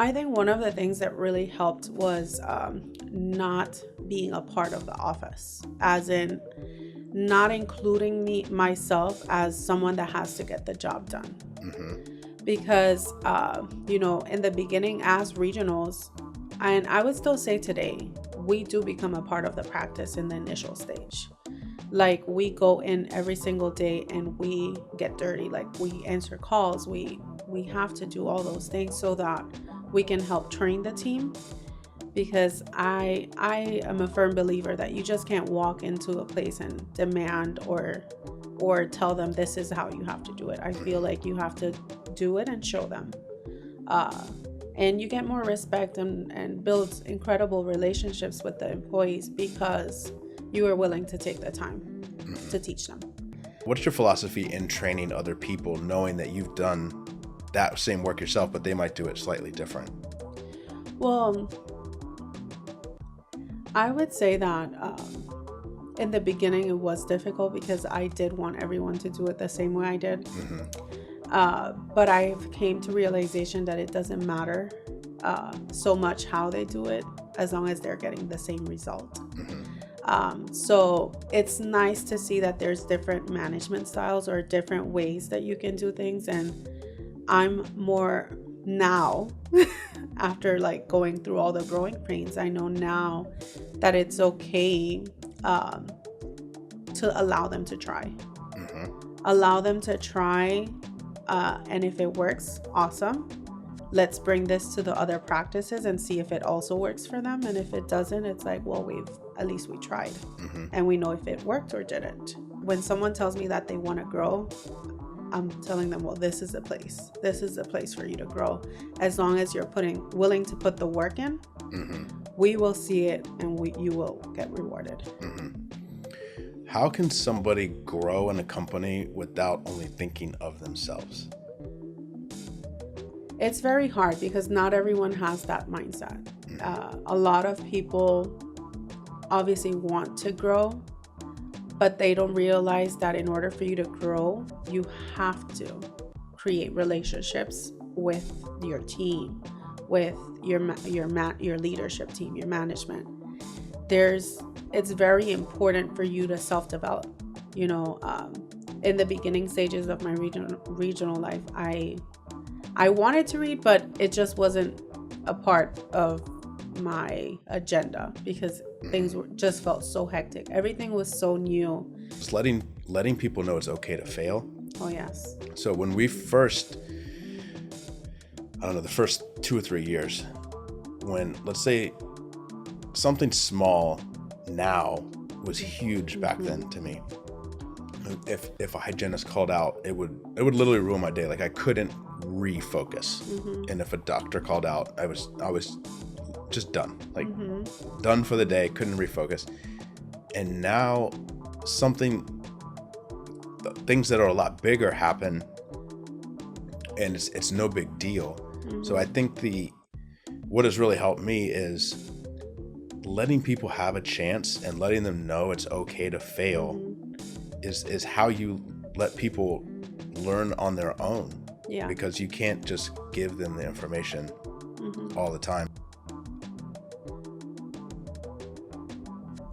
I think one of the things that really helped was not being a part of the office, as in not including myself as someone that has to get the job done. Because, in the beginning as regionals, and I would still say today, we do become a part of the practice in the initial stage. Like, we go in every single day and we get dirty. Like, we answer calls. We have to do all those things so that we can help train the team. Because I am a firm believer that you just can't walk into a place and demand or tell them this is how you have to do it. I feel like you have to do it and show them. And you get more respect and build incredible relationships with the employees because you are willing to take the time to teach them. What's your philosophy in training other people, knowing that you've done that same work yourself, but they might do it slightly different? Well, I would say that in the beginning it was difficult because I did want everyone to do it the same way I did. But I came to realization that it doesn't matter so much how they do it as long as they're getting the same result. So it's nice to see that there's different management styles or different ways that you can do things. And I'm more now, after like going through all the growing pains, I know now that it's okay to allow them to try. Allow them to try, and if it works, awesome. Let's bring this to the other practices and see if it also works for them. And if it doesn't, it's like, well, at least we tried, and we know if it worked or didn't. When someone tells me that they want to grow, I'm telling them, well, this is the place. This is the place for you to grow. As long as you're willing to put the work in, we will see it, and you will get rewarded. How can somebody grow in a company without only thinking of themselves? It's very hard because not everyone has that mindset. A lot of people obviously want to grow, but they don't realize that in order for you to grow, you have to create relationships with your team, with your leadership team, your management. It's very important for you to self-develop. In the beginning stages of my regional life, I wanted to read, but it just wasn't a part of my agenda because things just felt so hectic. Everything was so new. Just letting people know it's okay to fail. Oh, yes. So when we first, the first 2 or 3 years, when, let's say, something small now was huge back then to me. If a hygienist called out, it would literally ruin my day. Like, I couldn't refocus. And if a doctor called out, I was just done. Like, done for the day, couldn't refocus. And now things that are a lot bigger happen, and it's no big deal. So I think what has really helped me is letting people have a chance and letting them know it's okay to fail is how you let people learn on their own. Yeah. Because you can't just give them the information all the time.